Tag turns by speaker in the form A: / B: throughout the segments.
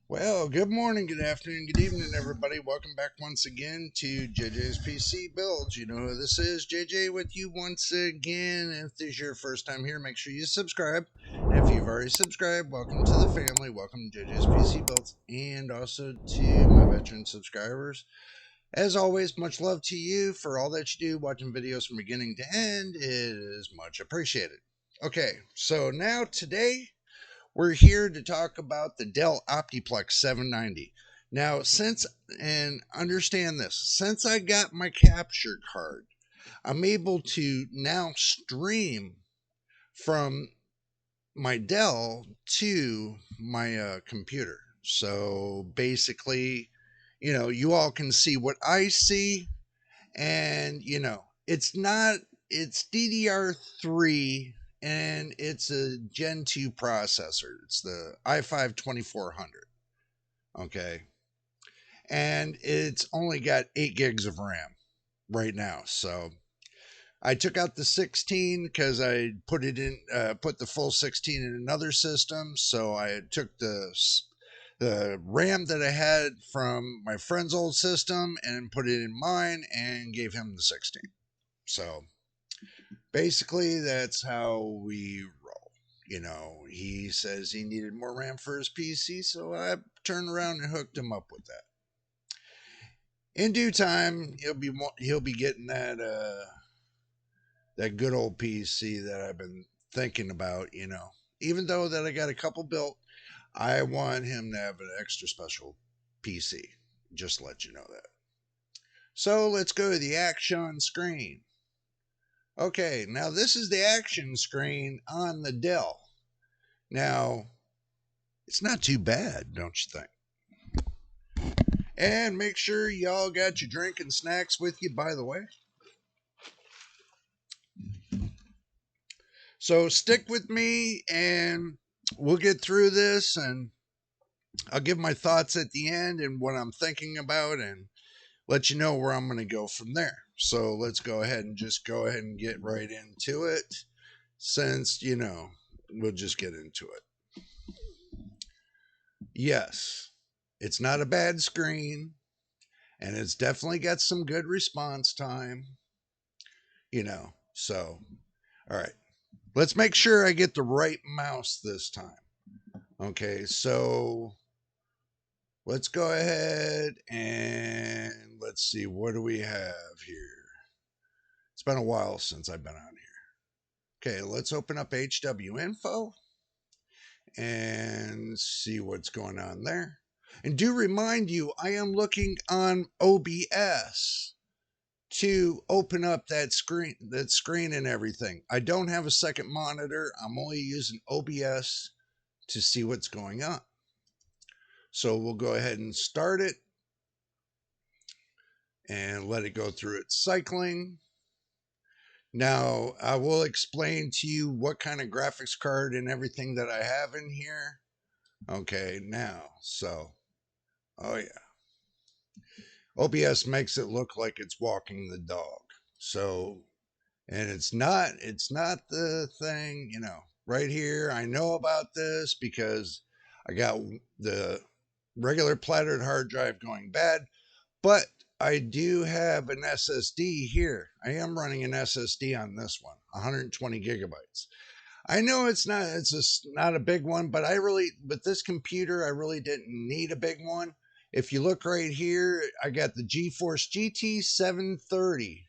A: Well, good morning, good afternoon, good evening, everybody. Welcome back once again to JJ's PC Builds. You know who this is, JJ with you once again. If this is your first time here, make sure you subscribe. And if you've already subscribed, welcome to the family. Welcome to JJ's PC Builds and also to my veteran subscribers. As always, much love to you for all that you do. Watching videos from beginning to end is much appreciated. Okay, so now today we're here to talk about the Dell Optiplex 790. Now, and understand this, since I got my capture card, I'm able to now stream from my Dell to my computer. So basically, you all can see what I see, and it's DDR3 and it's a Gen 2 processor. It's the i5 2400. Okay. And it's only got 8 gigs of RAM right now. So I took out the 16 because I put the full 16 in another system. So I took the RAM that I had from my friend's old system and put it in mine and gave him the 16. So basically, that's how we roll. He says he needed more RAM for his PC, so I turned around and hooked him up with that. In due time, he'll be getting that good old PC that I've been thinking about. Even though that I got a couple built, I want him to have an extra special PC. Just to let you know that. So let's go to the action screen. Okay, now this is the action screen on the Dell. Now, it's not too bad, don't you think? And make sure y'all got your drink and snacks with you, by the way. So stick with me and we'll get through this, and I'll give my thoughts at the end and what I'm thinking about and let you know where I'm going to go from there. So let's go ahead and get right into it, since, we'll just get into it. Yes, it's not a bad screen, and it's definitely got some good response time, So, all right, let's make sure I get the right mouse this time. Okay, so let's go ahead and let's see, what do we have here? It's been a while since I've been on here. Okay, let's open up HW Info and see what's going on there. And do remind you, I am looking on OBS to open up that screen and everything. I don't have a second monitor. I'm only using OBS to see what's going on. So we'll go ahead and start it and let it go through its cycling. Now, I will explain to you what kind of graphics card and everything that I have in here. Okay, oh yeah. OBS makes it look like it's walking the dog. So, and it's not the thing, right here. I know about this because I got the regular platted hard drive going bad, but I do have an SSD here. I am running an SSD on this one, 120 gigabytes. I know it's just not a big one, but with this computer, I really didn't need a big one. If you look right here, I got the GeForce GT 730,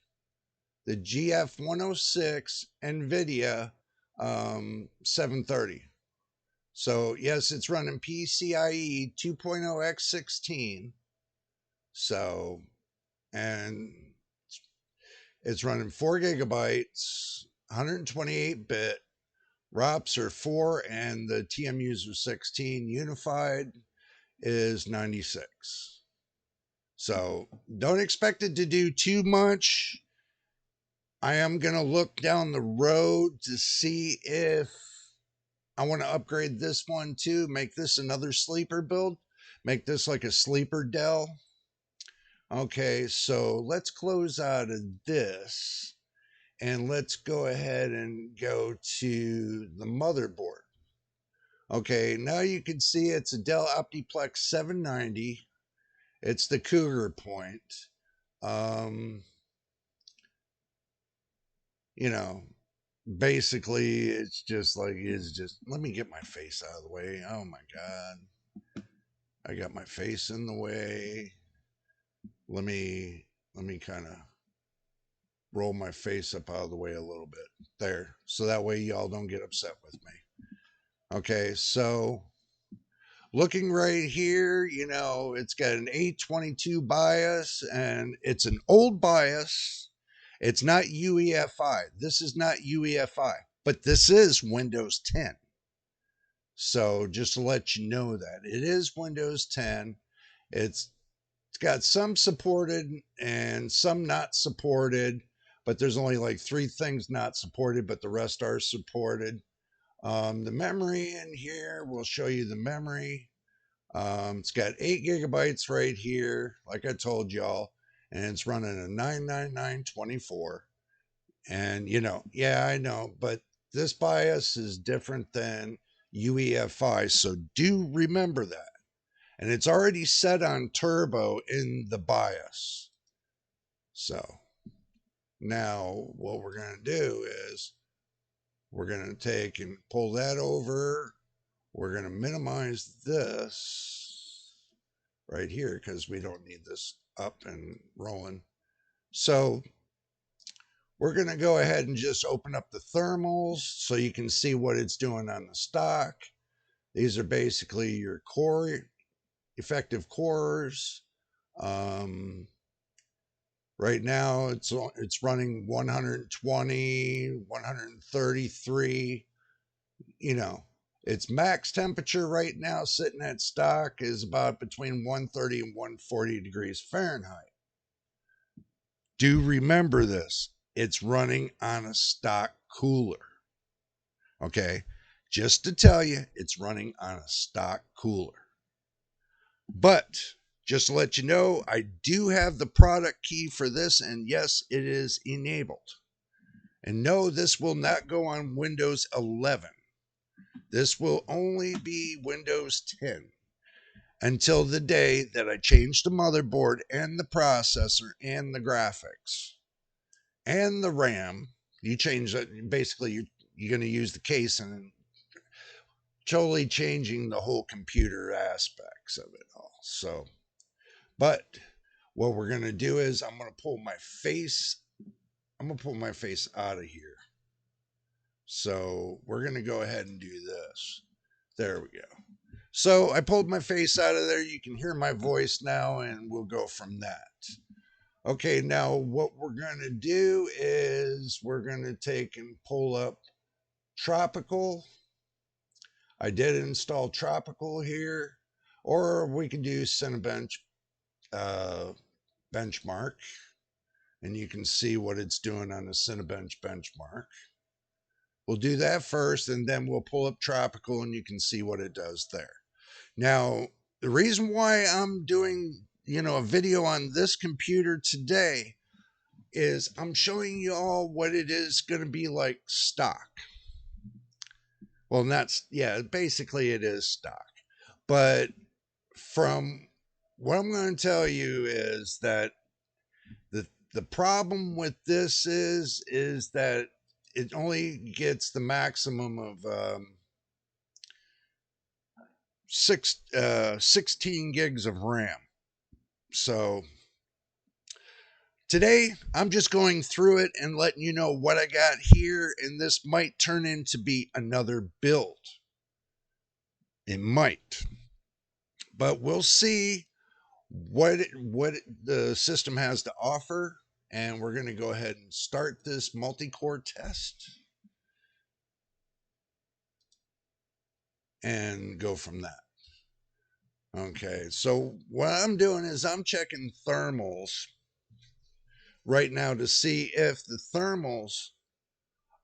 A: the GF 106, NVIDIA 730. So yes, it's running PCIe 2.0 x16. So, and it's running 4 gigabytes, 128 bit. ROPs are 4 and the TMUs are 16. Unified is 96. So don't expect it to do too much. I am going to look down the road to see if I want to upgrade this one too, make this another sleeper build, make this like a sleeper Dell. Okay, so let's close out of this and let's go ahead and go to the motherboard. Okay, now you can see it's a Dell Optiplex 790. It's the Cougar point. Um, you know, basically it's just like, let me get my face out of the way. Oh my God. I got my face in the way. Let me kind of roll my face up out of the way a little bit there, so that way y'all don't get upset with me. Okay, so looking right here, it's got an 822 bias, and it's an old bias. It's not UEFI. This is not UEFI, but this is Windows 10. So just to let you know that it is Windows 10. It's got some supported and some not supported, but there's only like 3 things not supported, but the rest are supported. The memory in here, we'll show you the memory. It's got 8 GB right here, like I told y'all, and it's running a 99924. And yeah, I know, but this BIOS is different than UEFI, so do remember that. And it's already set on turbo in the BIOS. So now what we're going to do is we're going to take and pull that over. We're going to minimize this right here because we don't need this up and rolling. So we're going to go ahead and just open up the thermals so you can see what it's doing on the stock. These are basically your core, effective cores. Right now it's running 120, 133. Its max temperature right now sitting at stock is about between 130 and 140 degrees Fahrenheit. Do remember this. It's running on a stock cooler. Okay? Just to tell you, it's running on a stock cooler. But just to let you know, I do have the product key for this, and yes, it is enabled. And no, this will not go on Windows 11. This will only be Windows 10 until the day that I change the motherboard and the processor and the graphics and the RAM. You change that. Basically, you're going to use the case and totally changing the whole computer aspects of it all. So, but what we're going to do is I'm going to pull my face out of here. So we're going to go ahead and do this. There we go. So I pulled my face out of there. You can hear my voice now, and we'll go from that. Okay, now what we're going to do is we're going to take and pull up Tropical. I did install Tropical here, or we can do Cinebench benchmark, and you can see what it's doing on the Cinebench benchmark. We'll do that first, and then we'll pull up Tropical, and you can see what it does there. Now, the reason why I'm doing, a video on this computer today is I'm showing you all what it is going to be like stock. Well, basically it is stock. But from what I'm going to tell you is that the problem with this is that it only gets the maximum of 16 gigs of RAM. So today I'm just going through it and letting you know what I got here, and this might turn into be another build. It might, but we'll see what the system has to offer, and we're going to go ahead and start this multi-core test and go from that. Okay, so what I'm doing is I'm checking thermals right now to see if the thermals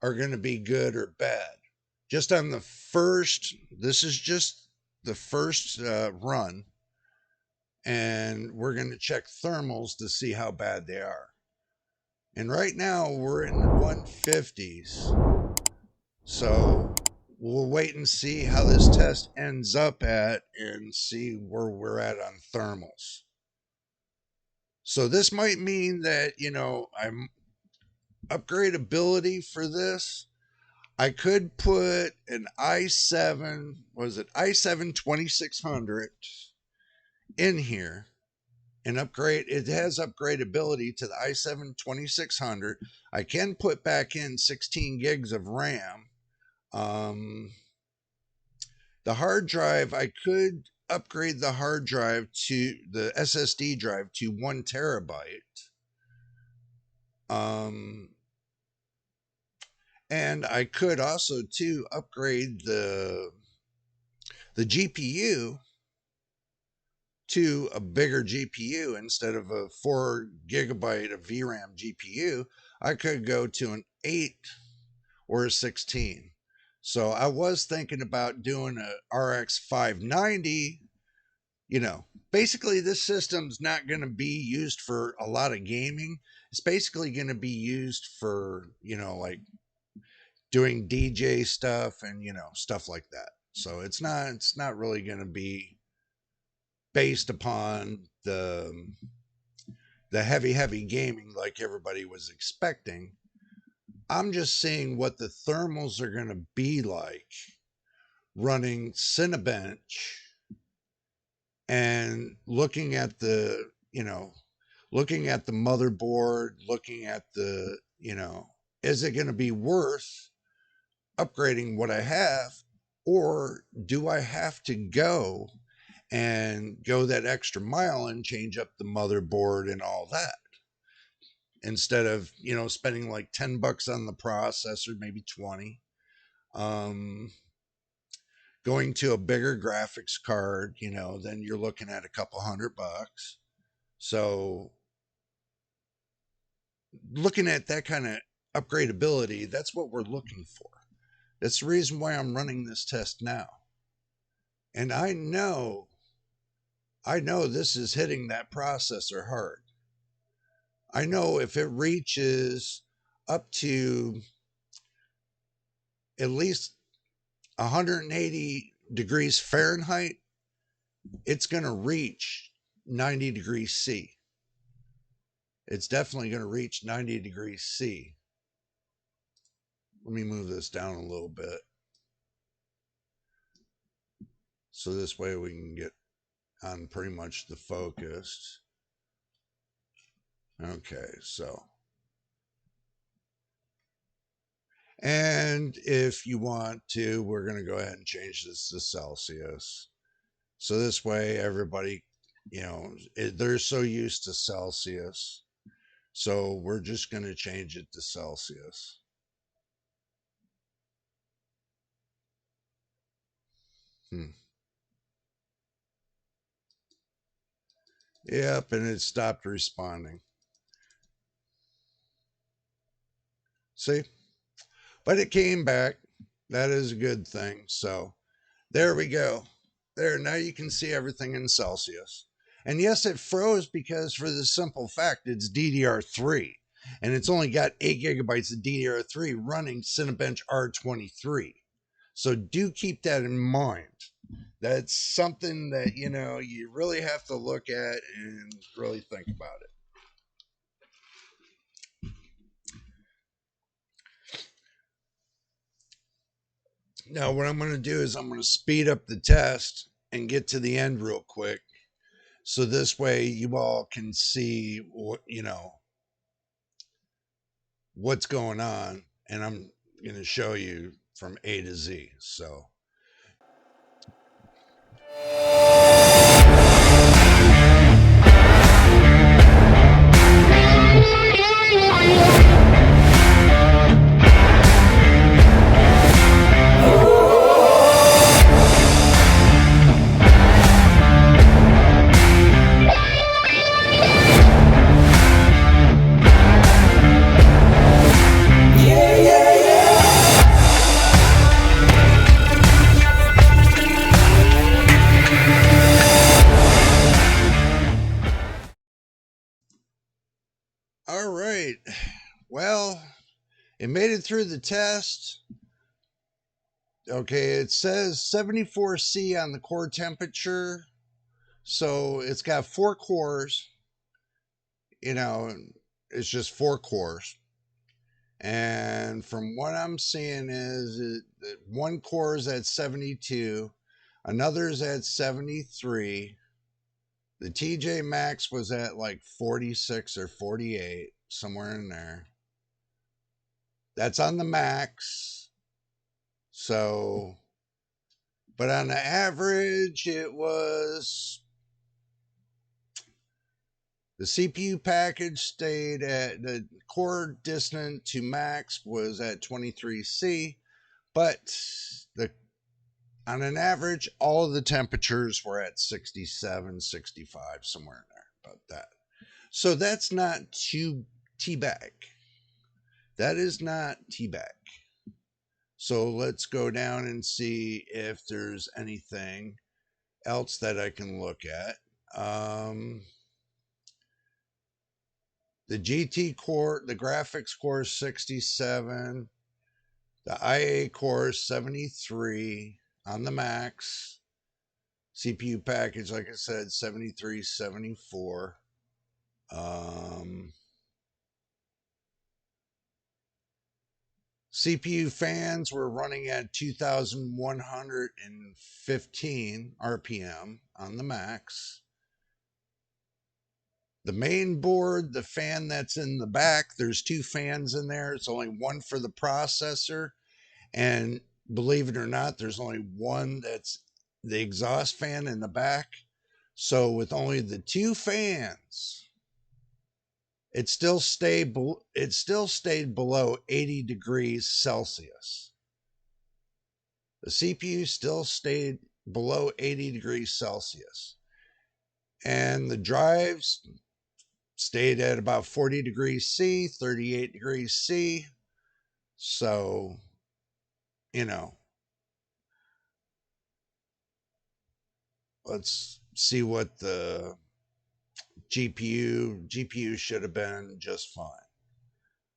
A: are going to be good or bad. Just on the first, this is just the first run, and we're going to check thermals to see how bad they are. And right now we're in the 150s. So we'll wait and see how this test ends up at and see where we're at on thermals. So this might mean that, I'm upgradability for this. I could put an i7, was it i7 2600 in here and upgrade. It has upgradability to the i7 2600. I can put back in 16 gigs of RAM. The hard drive, I could upgrade the hard drive to the SSD drive to 1 terabyte. And I could also too upgrade the GPU to a bigger GPU. Instead of a 4 gigabyte of VRAM GPU, I could go to an 8 or a 16. So I was thinking about doing a RX 590. Basically this system's not going to be used for a lot of gaming. It's basically going to be used for, like doing DJ stuff and, stuff like that. So it's not really going to be based upon the heavy gaming like everybody was expecting. I'm just seeing what the thermals are going to be like running Cinebench and looking at the motherboard, looking at the, is it going to be worth upgrading what I have, or do I have to go that extra mile and change up the motherboard and all that, instead of, spending like $10 on the processor, maybe 20, going to a bigger graphics card, then you're looking at a couple $100. So looking at that kind of upgradability, that's what we're looking for. That's the reason why I'm running this test now. And I know this is hitting that processor hard. I know if it reaches up to at least 180 degrees Fahrenheit, it's going to reach 90 degrees C. It's definitely going to reach 90 degrees C. Let me move this down a little bit, so this way we can get on pretty much the focus. Okay, so. And if you want to, we're going to go ahead and change this to Celsius. So this way everybody, they're so used to Celsius. So we're just going to change it to Celsius. Yep, and it stopped responding. See? But it came back. That is a good thing. So there we go. There, now you can see everything in Celsius. And yes, it froze because, for the simple fact, it's DDR3. And it's only got 8 gigabytes of DDR3 running Cinebench R23. So do keep that in mind. That's something that, you really have to look at and really think about it. Now, what I'm going to do is I'm going to speed up the test and get to the end real quick. So this way you all can see what, what's going on. And I'm going to show you from A to Z. So. All right. Well, it made it through the test. Okay, it says 74C on the core temperature. So it's got 4 cores, you know, it's just 4 cores. And from what I'm seeing is one core is at 72, another is at 73. The TJ Maxx was at like 46 or 48, somewhere in there. That's on the Max. So, but on the average, it was the CPU package stayed at the core distant to max was at 23C, but the on an average, all of the temperatures were at 67, 65, somewhere in there, about that. So that's not too teabag. That is not teabag. So let's go down and see if there's anything else that I can look at. The GT core, the graphics core is 67. The IA core is 73 on the max. CPU package, like I said, 73, 74. CPU fans were running at 2,115 RPM on the max. The main board, the fan that's in the back, there's 2 fans in there. It's only one for the processor. And believe it or not, there's only one that's the exhaust fan in the back. So with only the 2 fans, it still stayed below 80 degrees Celsius. The CPU still stayed below 80 degrees Celsius. And the drives stayed at about 40 degrees C, 38 degrees C. So, you know, let's see what the GPU should have been just fine.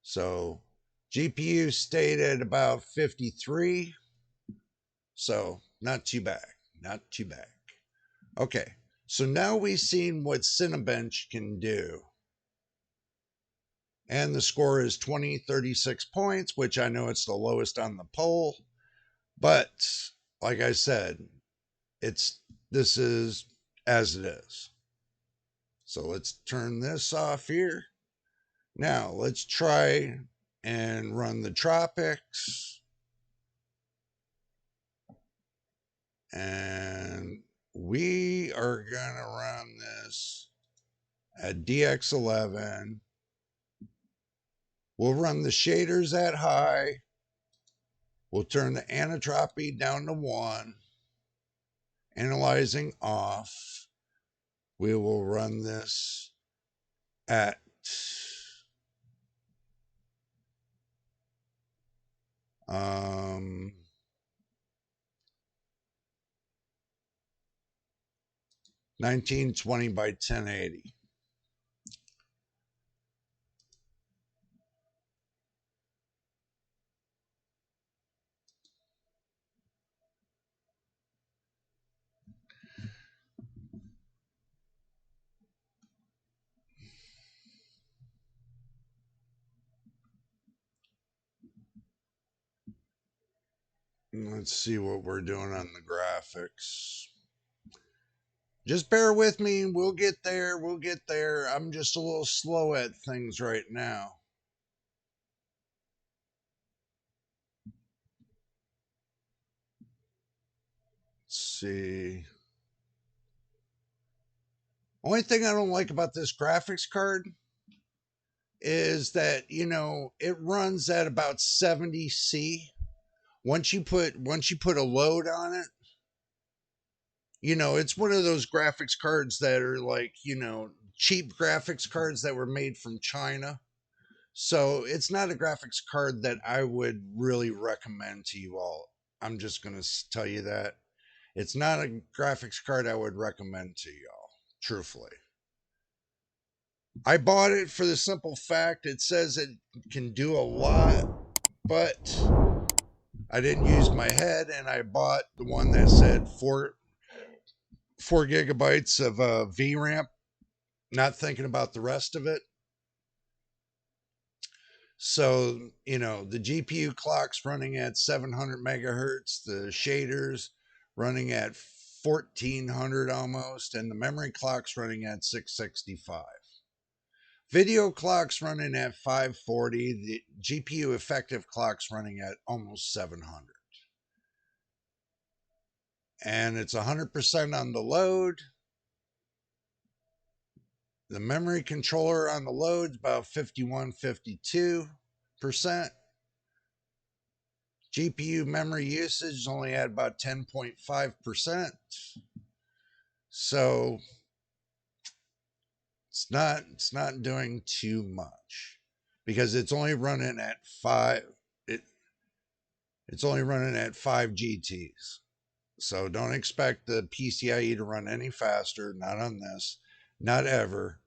A: So GPU stayed at about 53. So not too bad. Not too bad. Okay. So now we've seen what Cinebench can do. And the score is 36 points, which I know it's the lowest on the poll. But like I said, this is as it is. So let's turn this off here. Now let's try and run the Tropics. And we are going to run this at DX11. We'll run the shaders at high. We'll turn the anatropy down to 1. Analyzing off. We will run this at um 1920 by 1080. Let's see what we're doing on the graphics. Just bear with me. We'll get there. We'll get there. I'm just a little slow at things right now. Let's see. Only thing I don't like about this graphics card is that, it runs at about 70C. Once you put a load on it, it's one of those graphics cards that are like, cheap graphics cards that were made from China. So it's not a graphics card that I would really recommend to you all. I'm just going to tell you that. It's not a graphics card I would recommend to y'all, truthfully. I bought it for the simple fact it says it can do a lot, but I didn't use my head, and I bought the one that said four gigabytes of VRAM, not thinking about the rest of it. So, the GPU clock's running at 700 megahertz, the shaders running at 1400 almost, and the memory clock's running at 665. Video clock's running at 540. The GPU effective clock's running at almost 700. And it's 100% on the load. The memory controller on the load is about 51, 52%. GPU memory usage is only at about 10.5%. So it's not doing too much because it's only running at it's only running at 5 GTs. So don't expect the PCIe to run any faster, not on this, not ever.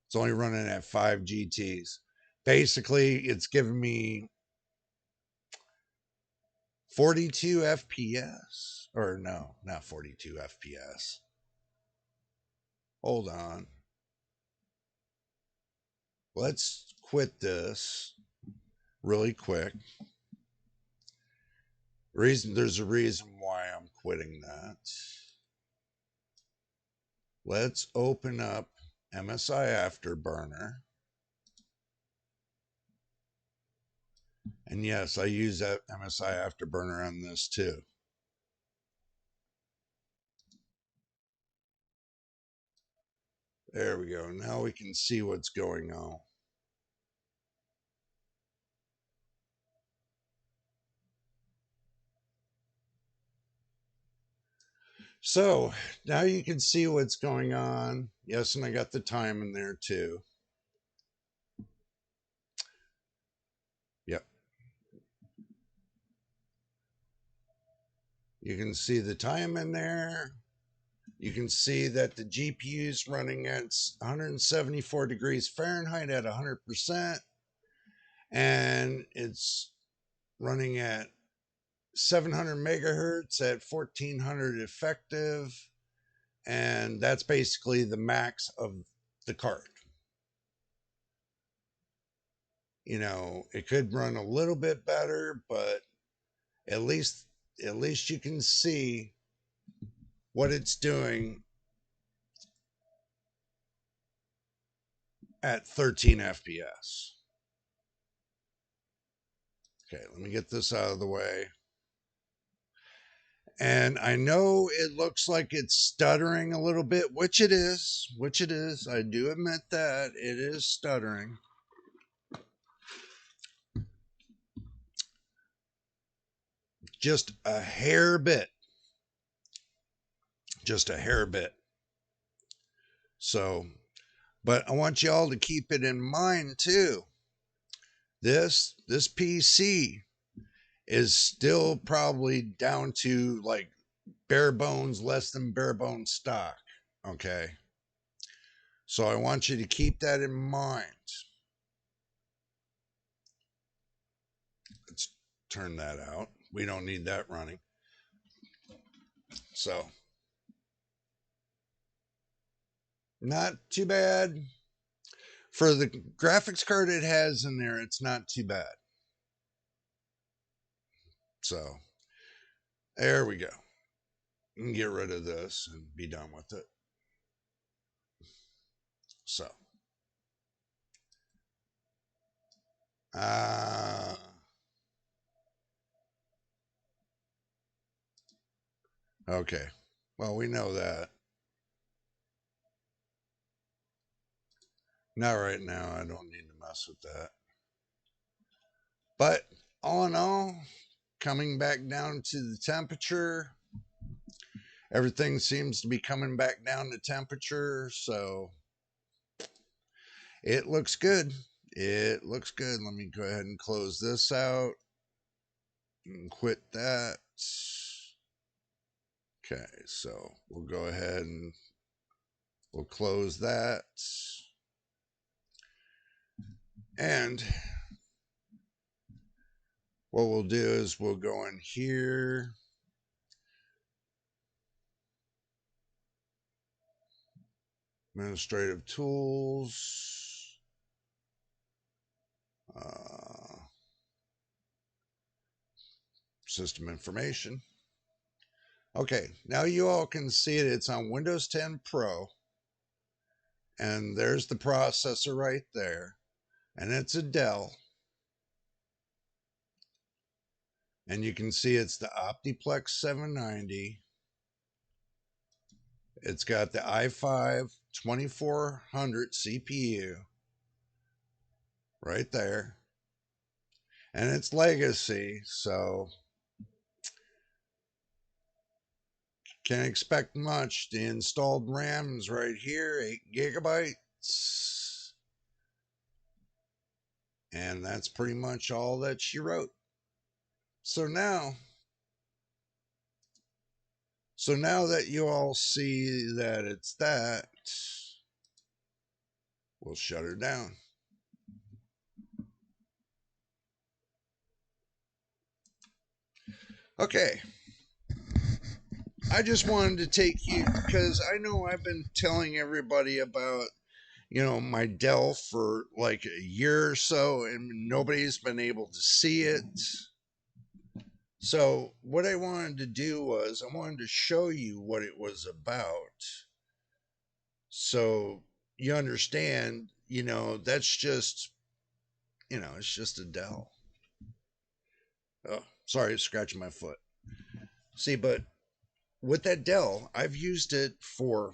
A: It's only running at 5 GTs. Basically, it's giving me 42 FPS. Or no, not 42 FPS. Hold on. Let's quit this really quick. There's a reason why I'm quitting that. Let's open up MSI Afterburner. And yes, I use that MSI Afterburner on this too. There we go. Now we can see what's going on. So now you can see what's going on. Yes, and I got the time in there too. Yep. You can see the time in there. You can see that the GPU is running at 174 degrees Fahrenheit at 100%. And it's running at 700 megahertz at 1400 effective. And that's basically the max of the card. It could run a little bit better, but at least you can see what it's doing at 13 FPS. Okay, let me get this out of the way. And I know it looks like it's stuttering a little bit, which it is. I do admit that it is stuttering. Just a hair bit. Just a hair bit. So, but I want y'all to keep it in mind too. This PC is still probably down to like bare bones, less than bare bones stock. Okay. So I want you to keep that in mind. Let's turn that out. We don't need that running. So, not too bad. For the graphics card it has in there, it's not too bad. So, there we go. We can get rid of this and be done with it. So, okay. Well, we know that. Not right now. I don't need to mess with that. But all in all, coming back down to the temperature, everything seems to be coming back down to temperature. So it looks good. It looks good. Let me go ahead and close this out and quit that. Okay, so we'll go ahead and we'll close that. And what we'll do is we'll go in here. Administrative tools. System information. Okay, now you all can see it. It's on Windows 10 Pro. And there's the processor right there. And it's a Dell. And you can see it's the Optiplex 790. It's got the i5 2400 CPU right there. And it's legacy, so can't expect much. The installed RAM is right here, 8 gigabytes. And that's pretty much all that she wrote. So now that you all see that it's that, we'll shut her down. Okay. I just wanted to take you, because I know I've been telling everybody about, my Dell for like a year or so, and nobody's been able to see it. So what I wanted to do was I wanted to show you what it was about. So you understand, that's just, it's just a Dell. Oh, sorry, scratching my foot. See, but with that Dell, I've used it for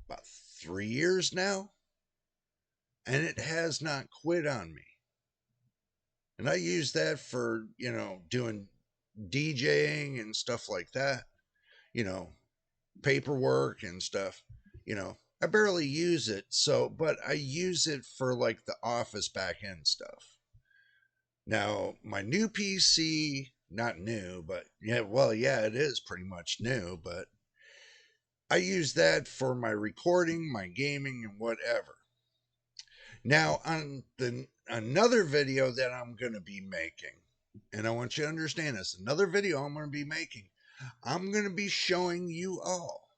A: about 3 years now, and it has not quit on me. And I use that for, doing DJing and stuff like that, paperwork and stuff. I barely use it, but I use it for like the office back end stuff. Now, my new PC, not new, but yeah, it is pretty much new, but I use that for my recording, my gaming, and whatever. Now, on another video that I'm going to be making, and I want you to understand this, another video I'm going to be making, I'm going to be showing you all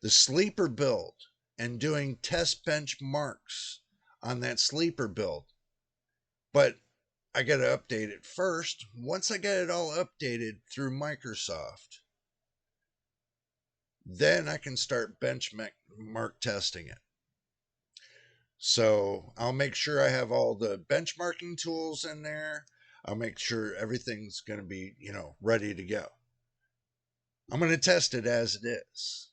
A: the sleeper build and doing test benchmarks on that sleeper build. But I got to update it first. Once I get it all updated through Microsoft, then I can start benchmark testing it. So I'll make sure I have all the benchmarking tools in there. I'll make sure everything's going to be, ready to go. I'm going to test it as it is,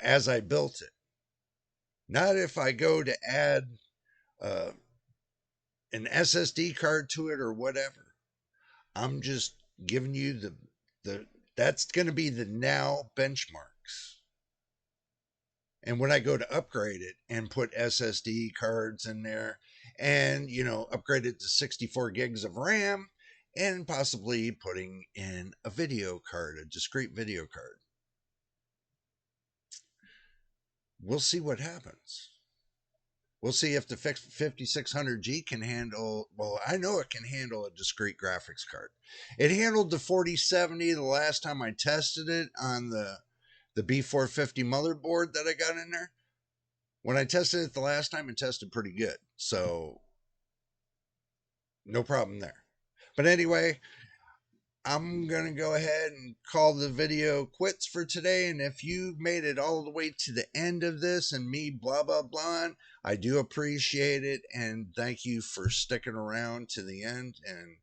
A: as I built it. Not if I go to add an SSD card to it or whatever. I'm just giving you that's going to be the now benchmarks. And when I go to upgrade it and put SSD cards in there and, upgrade it to 64 gigs of RAM and possibly putting in a video card, a discrete video card, we'll see what happens. We'll see if the 5600G can handle, well, I know it can handle a discrete graphics card. It handled the 4070 the last time I tested it on the B450 motherboard that I got in there. When I tested it the last time, it tested pretty good. So, no problem there. But anyway, I'm going to go ahead and call the video quits for today. And if you made it all the way to the end of this and me blah, blah, blah, I do appreciate it. And thank you for sticking around to the end and,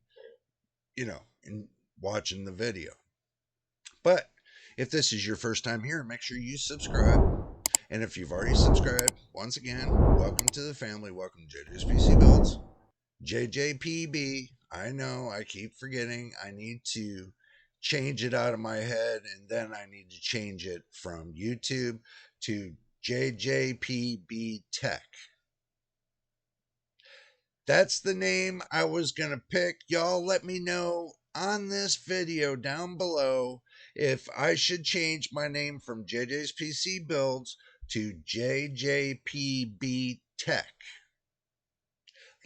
A: and watching the video. But if this is your first time here, make sure you subscribe. And if you've already subscribed, once again, welcome to the family. Welcome to JJ's PC Builds. JJPB. I know, I keep forgetting. I need to change it out of my head, and then I need to change it from YouTube to JJPB Tech. That's the name I was going to pick. Y'all let me know on this video down below if I should change my name from JJ's PC Builds to JJPB Tech.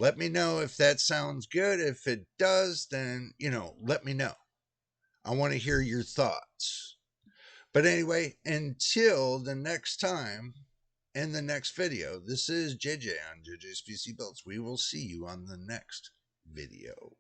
A: Let me know if that sounds good. If it does, then, let me know. I want to hear your thoughts. But anyway, until the next time in the next video, this is JJ on JJ's PC Builds. We will see you on the next video.